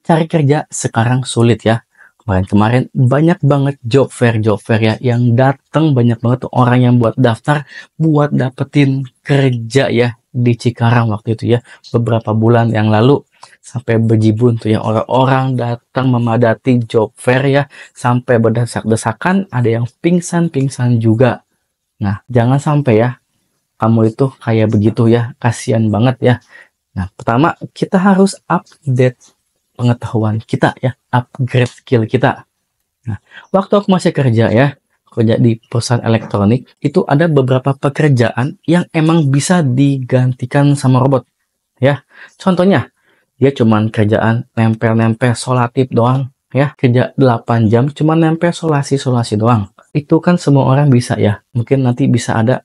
Cari kerja sekarang sulit ya. Kemarin-kemarin banyak banget job fair ya yang datang, banyak banget tuh orang yang buat daftar buat dapetin kerja ya di Cikarang waktu itu ya. Beberapa bulan yang lalu sampai berjibun tuh ya orang-orang datang memadati job fair ya, sampai berdesak-desakan, ada yang pingsan-pingsan juga. Nah, jangan sampai ya kamu itu kayak begitu ya, kasihan banget ya. Nah, pertama kita harus update pengetahuan kita ya, upgrade skill kita. Nah, waktu aku masih kerja ya, kerja di perusahaan elektronik, itu ada beberapa pekerjaan yang emang bisa digantikan sama robot ya. Contohnya, dia cuman kerjaan nempel-nempel solatif doang ya, kerja 8 jam cuman nempel solasi-solasi doang. Itu kan semua orang bisa ya. Mungkin nanti bisa ada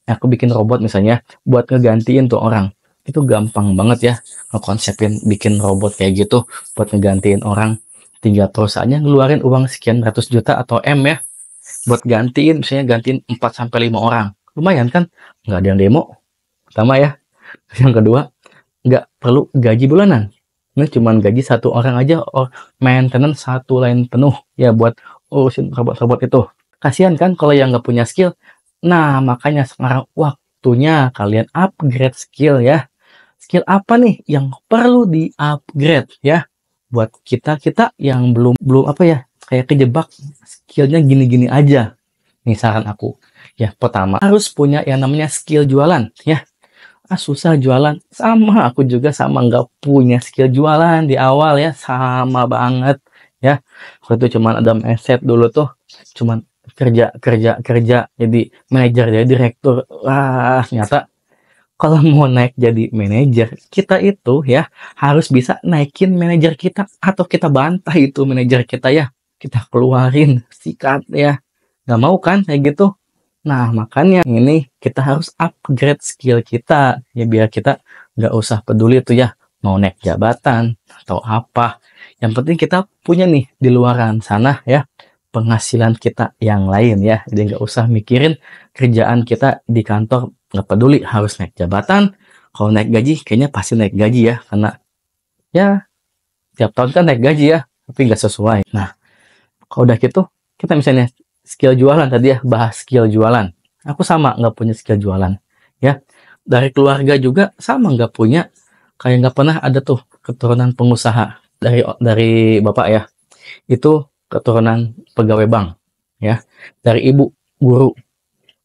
aku bikin robot misalnya buat ngegantiin tuh orang. Itu gampang banget ya ngekonsepin bikin robot kayak gitu buat ngegantiin orang. Tinggal perusahaannya ngeluarin uang sekian ratus juta atau M ya buat gantiin, misalnya gantiin 4 sampai 5 orang. Lumayan kan? Nggak ada yang demo. Pertama ya. Yang kedua, nggak perlu gaji bulanan. Ini cuman gaji satu orang aja, maintenance satu line penuh ya buat urusin robot-robot itu. Kasihan kan kalau yang nggak punya skill. Nah, makanya sekarang waktunya kalian upgrade skill ya. Skill apa nih yang perlu di-upgrade ya? Buat kita-kita yang belum belum apa ya, kayak kejebak skillnya gini-gini aja. Nih saran aku. Ya, pertama harus punya yang namanya skill jualan ya. Susah jualan. Sama, aku juga sama nggak punya skill jualan di awal ya, sama banget ya. Waktu itu cuman ada mindset dulu tuh, cuman kerja kerja kerja jadi manajer, jadi direktur. Wah, ternyata kalau mau naik jadi manajer, kita itu ya harus bisa naikin manajer kita atau kita bantai itu manajer kita ya. Kita keluarin, sikat ya. Nggak mau kan kayak gitu? Nah, makanya ini kita harus upgrade skill kita ya biar kita nggak usah peduli tuh ya mau naik jabatan atau apa. Yang penting kita punya nih di luaran sana ya penghasilan kita yang lain ya. Jadi nggak usah mikirin kerjaan kita di kantor, nggak peduli harus naik jabatan. Kalau naik gaji kayaknya pasti naik gaji ya karena ya tiap tahun kan naik gaji ya tapi nggak sesuai. Nah, kalau udah gitu kita misalnya skill jualan tadi ya, bahas skill jualan. Aku sama nggak punya skill jualan ya. Dari keluarga juga sama nggak punya, kayak nggak pernah ada tuh keturunan pengusaha dari bapak ya. Itu keturunan pegawai bank ya. Dari ibu guru.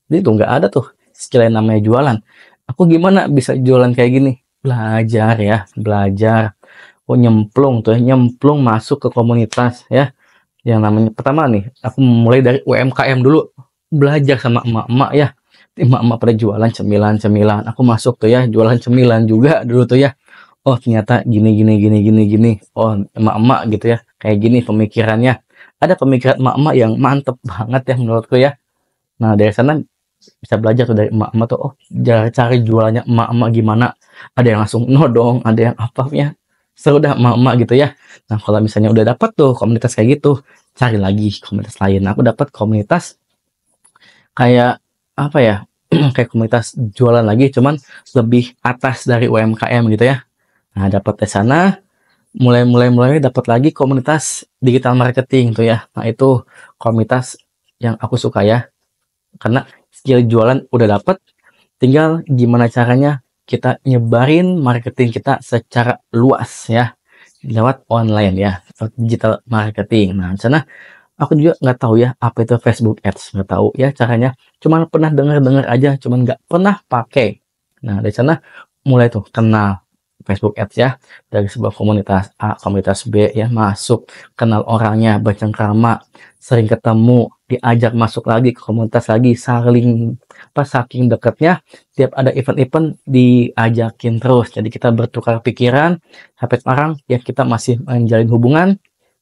Jadi tuh nggak ada tuh skill yang namanya jualan. Aku gimana bisa jualan kayak gini? Belajar ya, belajar. Oh, nyemplung tuh ya, nyemplung masuk ke komunitas ya. Yang namanya pertama nih, aku mulai dari UMKM dulu. Belajar sama emak-emak ya. Emak-emak pada jualan cemilan-cemilan. Aku masuk tuh ya, jualan cemilan juga dulu tuh ya. Oh, ternyata gini gini gini gini gini. Oh, emak-emak gitu ya. Kayak gini pemikirannya. Ada pemikiran emak-emak yang mantep banget ya menurutku ya. Nah, dari sana bisa belajar tuh dari emak-emak tuh. Oh, cari jualannya emak-emak gimana. Ada yang langsung nodong, ada yang apa ya. Seru dah emak-emak gitu ya. Nah, kalau misalnya udah dapat tuh komunitas kayak gitu, cari lagi komunitas lain. Aku dapat komunitas kayak apa ya? Kayak komunitas jualan lagi, cuman lebih atas dari UMKM gitu ya. Nah, dapat di sana, mulai dapat lagi komunitas digital marketing tuh ya. Nah, itu komunitas yang aku suka ya. Karena skill jualan udah dapat, tinggal gimana caranya kita nyebarin marketing kita secara luas ya lewat online ya, lewat digital marketing. Nah, di sana aku juga nggak tahu ya apa itu Facebook Ads, nggak tahu ya caranya. Cuman pernah dengar-dengar aja, cuman nggak pernah pakai. Nah, dari sana mulai tuh kenal Facebook Ads ya, dari sebuah komunitas A, komunitas B ya, masuk, kenal orangnya, bercengkrama, sering ketemu, diajak masuk lagi ke komunitas lagi, saking dekatnya, tiap ada event-event diajakin terus. Jadi kita bertukar pikiran, sampai sekarang ya kita masih menjalin hubungan.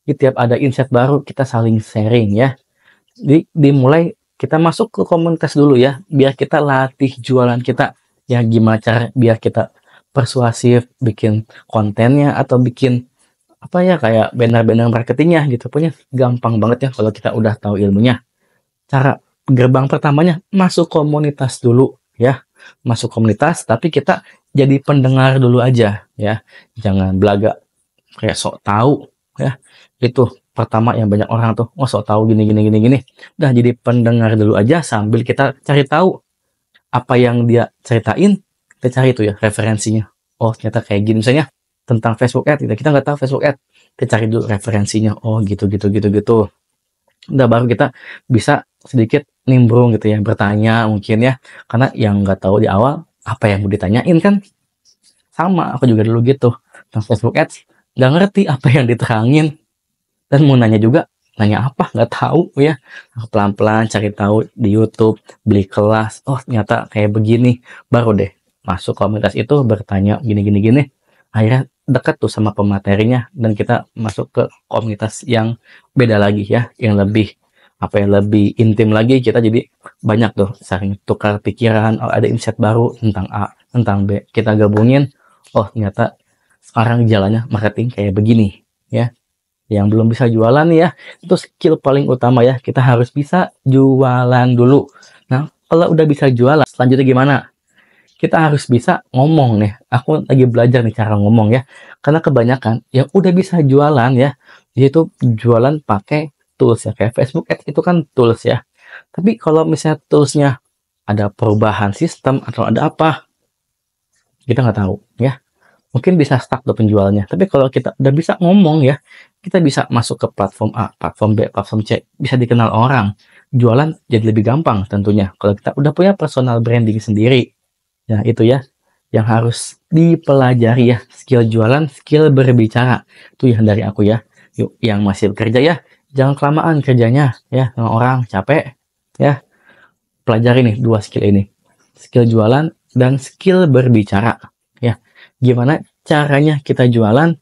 Di tiap ada insight baru kita saling sharing ya. Dimulai kita masuk ke komunitas dulu ya, biar kita latih jualan kita. Ya gimana cara biar kita persuasif, bikin kontennya atau bikin apa ya kayak banner-banner marketingnya gitu. Punya gampang banget ya kalau kita udah tahu ilmunya. Cara gerbang pertamanya masuk komunitas dulu ya. Masuk komunitas tapi kita jadi pendengar dulu aja ya. Jangan belaga kayak sok tahu ya. Itu pertama yang banyak orang tuh, "Wah, sok tahu gini gini gini gini." Udah jadi pendengar dulu aja sambil kita cari tahu apa yang dia ceritain, kita cari tuh ya referensinya. Oh, ternyata kayak gini misalnya tentang Facebook Ads, kita nggak tahu Facebook Ads, kita cari dulu referensinya. Oh, gitu gitu gitu gitu. Udah baru kita bisa sedikit nimbrung gitu ya, bertanya mungkin ya. Karena yang nggak tahu di awal apa yang mau ditanyain kan. Sama, aku juga dulu gitu. Tentang Facebook Ads, nggak ngerti apa yang diterangin. Dan mau nanya juga, nanya apa? Nggak tahu ya. Aku pelan-pelan cari tahu di YouTube, beli kelas. Oh, ternyata kayak begini. Baru deh masuk komunitas itu bertanya gini-gini gini. Akhirnya deket tuh sama pematerinya dan kita masuk ke komunitas yang beda lagi ya, yang lebih apa ya, lebih intim lagi. Kita jadi banyak tuh saling tukar pikiran. Oh, ada insight baru tentang A, tentang B. Kita gabungin. Oh, ternyata sekarang jalannya marketing kayak begini ya. Yang belum bisa jualan nih ya, itu skill paling utama ya, kita harus bisa jualan dulu. Nah, kalau udah bisa jualan, selanjutnya gimana? Kita harus bisa ngomong nih. Aku lagi belajar nih cara ngomong ya. Karena kebanyakan yang udah bisa jualan ya, yaitu jualan pakai tools ya. Kayak Facebook Ads itu kan tools ya. Tapi kalau misalnya toolsnya ada perubahan sistem atau ada apa, kita nggak tahu ya. Mungkin bisa stuck tuh penjualnya. Tapi kalau kita udah bisa ngomong ya, kita bisa masuk ke platform A, platform B, platform C, bisa dikenal orang. Jualan jadi lebih gampang tentunya. Kalau kita udah punya personal branding sendiri. Ya, itu ya yang harus dipelajari ya. Skill jualan, skill berbicara. Itu yang dari aku ya. Yuk, yang masih bekerja ya, jangan kelamaan kerjanya ya sama orang, capek ya. Pelajari nih dua skill ini. Skill jualan dan skill berbicara. Ya, gimana caranya kita jualan?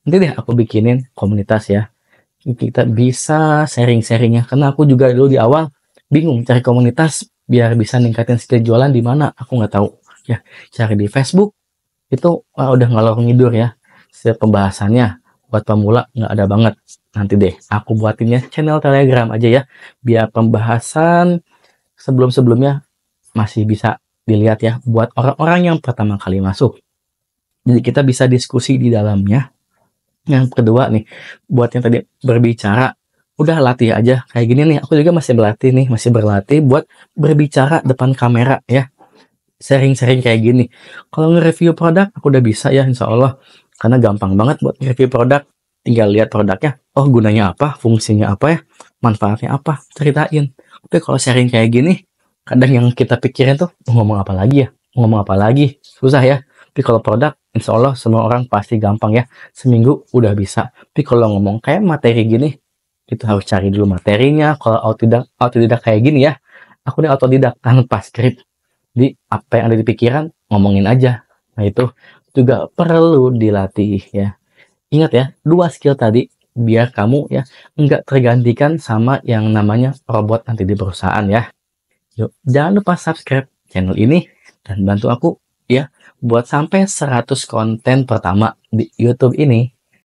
Nanti deh aku bikinin komunitas ya. Kita bisa sharing-sharingnya. Karena aku juga dulu di awal bingung cari komunitas biar bisa ningkatin skill jualan di mana. Aku nggak tahu. Ya, cari di Facebook itu udah ngalor ngidur ya. Setiap pembahasannya buat pemula nggak ada banget. Nanti deh aku buatinnya channel Telegram aja ya. Biar pembahasan sebelum-sebelumnya masih bisa dilihat ya buat orang-orang yang pertama kali masuk. Jadi kita bisa diskusi di dalamnya. Yang kedua nih, buat yang tadi berbicara, udah latih aja kayak gini nih. Aku juga masih berlatih nih, masih berlatih buat berbicara depan kamera ya. Sharing-sharing kayak gini. Kalau nge-review produk, aku udah bisa ya insya Allah. Karena gampang banget buat nge-review produk. Tinggal lihat produknya, oh gunanya apa, fungsinya apa ya, manfaatnya apa, ceritain. Tapi kalau sharing kayak gini, kadang yang kita pikirin tuh, mau ngomong apa lagi ya, mau ngomong apa lagi, susah ya. Tapi kalau produk, insya Allah semua orang pasti gampang ya, seminggu udah bisa. Tapi kalau ngomong kayak materi gini, kita harus cari dulu materinya. Kalau autodidak kayak gini ya, aku nih autodidak tanpa skrip. Jadi apa yang ada di pikiran, ngomongin aja. Nah itu juga perlu dilatih ya. Ingat ya, dua skill tadi biar kamu ya nggak tergantikan sama yang namanya robot nanti di perusahaan ya. Yuk, jangan lupa subscribe channel ini dan bantu aku ya buat sampai 100 konten pertama di YouTube ini.